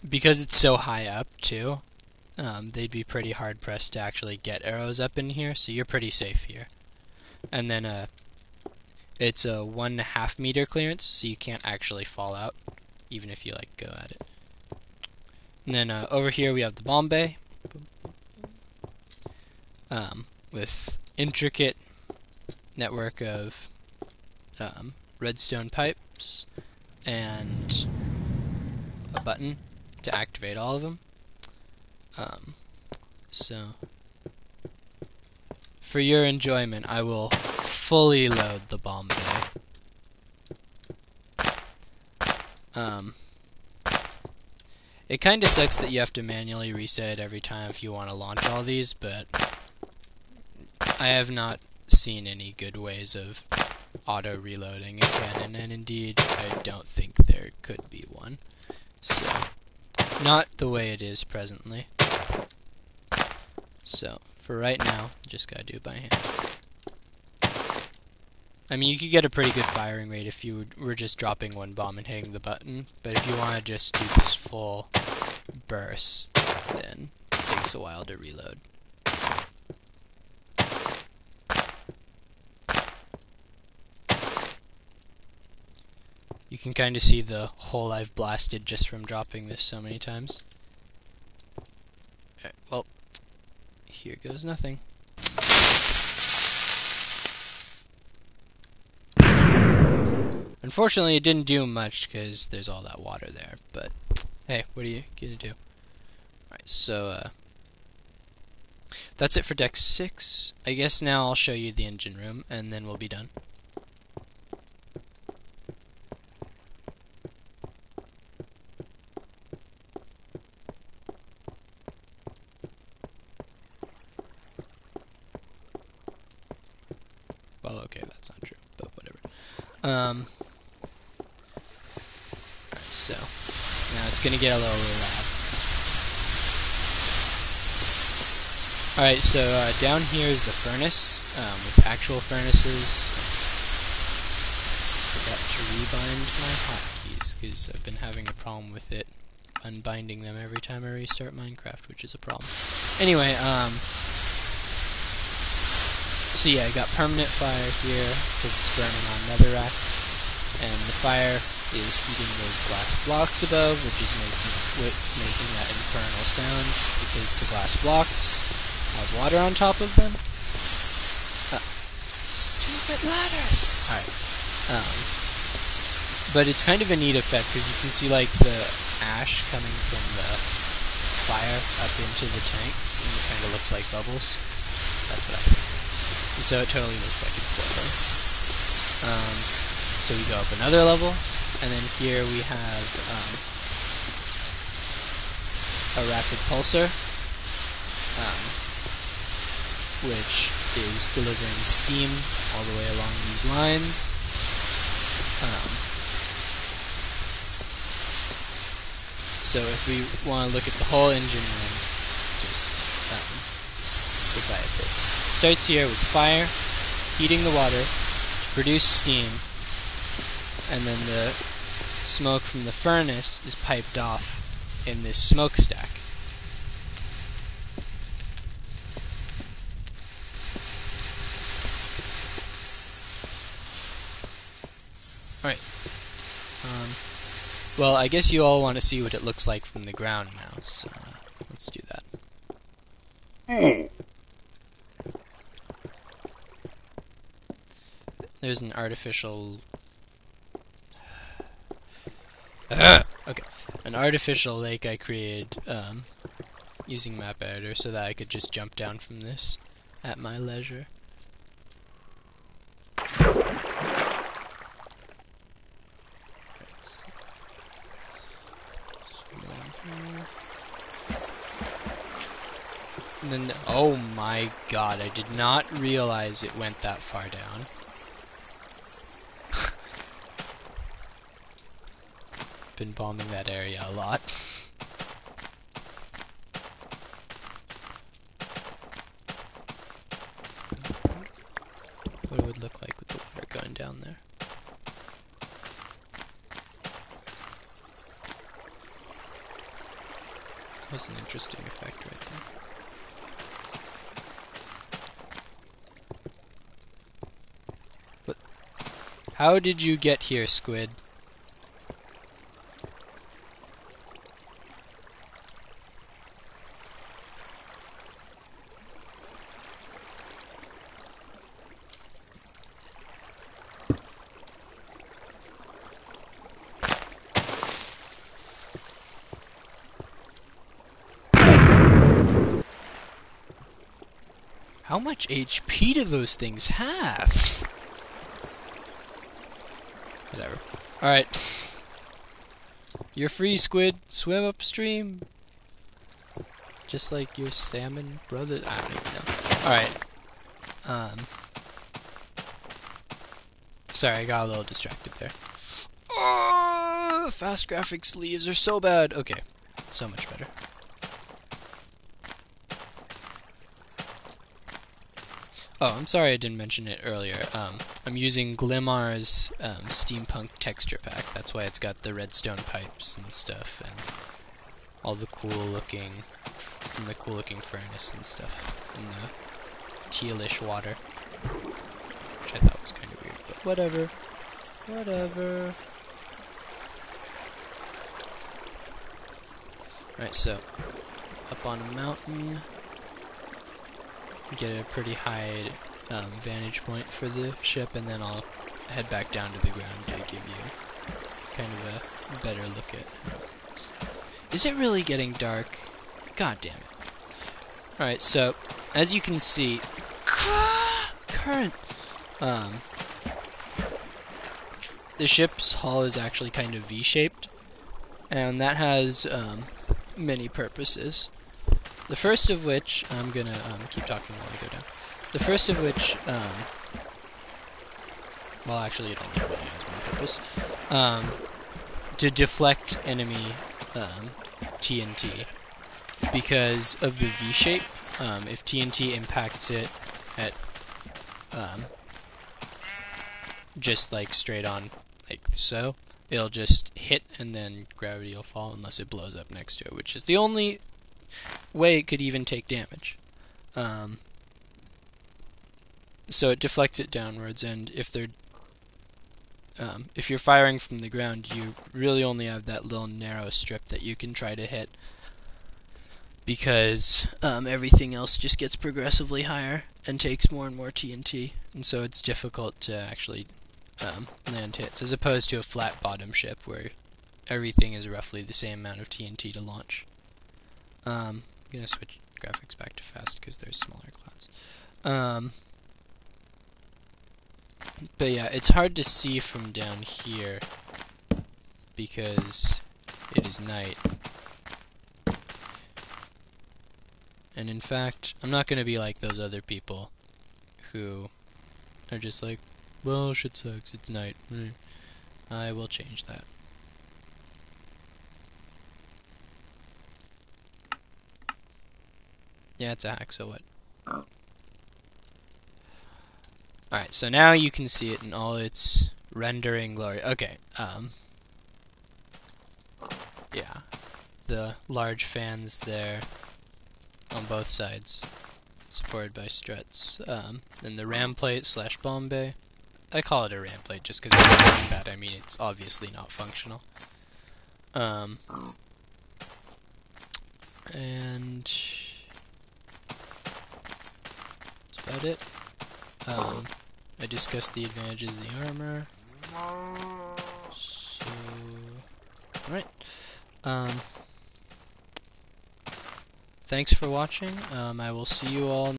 because it's so high up too, they'd be pretty hard pressed to actually get arrows up in here, so you're pretty safe here. And then it's a 1.5 meter clearance, so you can't actually fall out, even if you like go at it. And then over here we have the bomb bay, with intricate network of redstone pipes and a button to activate all of them. So for your enjoyment, I will fully load the bomb bay. It kind of sucks that you have to manually reset every time if you want to launch all these, but I have not seen any good ways of auto-reloading a cannon, and indeed, I don't think there could be one. So, not the way it is presently. So, for right now, just gotta do it by hand. I mean, you could get a pretty good firing rate if you were just dropping one bomb and hitting the button, but if you want to just do this full burst, then it takes a while to reload. You can kind of see the hole I've blasted just from dropping this so many times. Alright, well, here goes nothing. Unfortunately, it didn't do much because there's all that water there, but hey, what are you gonna do? Alright, so that's it for deck 6. I guess now I'll show you the engine room, and then we'll be done. Well, okay, that's not true, but whatever. Alright, so now it's gonna get a little loud. Alright, so down here is the furnace, with actual furnaces. Forgot to rebind my hotkeys, because I've been having a problem with it unbinding them every time I restart Minecraft, which is a problem. Anyway, so yeah, I got permanent fire here, because it's burning on netherrack, and the fire is heating those glass blocks above, which is making that infernal sound, because the glass blocks have water on top of them. Stupid ladders! Alright. But it's kind of a neat effect, because you can see like the ash coming from the fire up into the tanks, and it kind of looks like bubbles. That's what I think it is. And so it totally looks like it's boiling. So we go up another level, and then here we have a rapid pulsar, which is delivering steam all the way along these lines. So if we want to look at the whole engine room, just bit by a bit. It starts here with fire, heating the water to produce steam, and then the smoke from the furnace is piped off in this smokestack. Alright. Well, I guess you all want to see what it looks like from the ground now, so let's do that. There's an artificial... okay. An artificial lake I created using map editor so that I could just jump down from this at my leisure. And then, oh my god, I did not realize it went that far down. Been bombing that area a lot. What it would look like with the water going down there. That was an interesting effect right there. What? How did you get here, Squid? How much HP do those things have? Whatever. Alright. You're free, Squid. Swim upstream. Just like your salmon brother. I don't even know. Alright. Sorry, I got a little distracted there. Oh, fast graphics leaves are so bad. Okay. So much better. Oh, I'm sorry I didn't mention it earlier. I'm using Glimmar's Steampunk texture pack. That's why it's got the redstone pipes and stuff, and all the cool looking furnace and stuff, and the tealish water, which I thought was kind of weird, but whatever. Whatever. Alright, so up on a mountain. Get a pretty high vantage point for the ship, and then I'll head back down to the ground to give you kind of a better look at how it looks. Is it really getting dark? God damn it. Alright, so, as you can see, current, the ship's hull is actually kind of V-shaped, and that has many purposes. The first of which, I'm gonna keep talking while I go down. The first of which, well, actually, it only really has one purpose. To deflect enemy TNT. Because of the V-shape, if TNT impacts it at just like straight on, like so, it'll just hit and then gravity will fall unless it blows up next to it, which is the only way it could even take damage. So it deflects it downwards, and if you're firing from the ground, you really only have that little narrow strip that you can try to hit, because everything else just gets progressively higher and takes more and more TNT, and so it's difficult to actually land hits, as opposed to a flat bottom ship where everything is roughly the same amount of TNT to launch. I'm gonna switch graphics back to fast because there's smaller clouds. But yeah, it's hard to see from down here because it is night. And in fact, I'm not gonna be like those other people who are just like, well, shit sucks, it's night. I will change that. Yeah, it's a hack, so what? Alright, so now you can see it in all its rendering glory. Okay, yeah. The large fans there on both sides, supported by struts. Then the ram plate / bomb bay. I call it a ram plate just because it looks like that. I mean, it's obviously not functional. And that's about it. I discussed the advantages of the armor. So, alright. Thanks for watching. I will see you all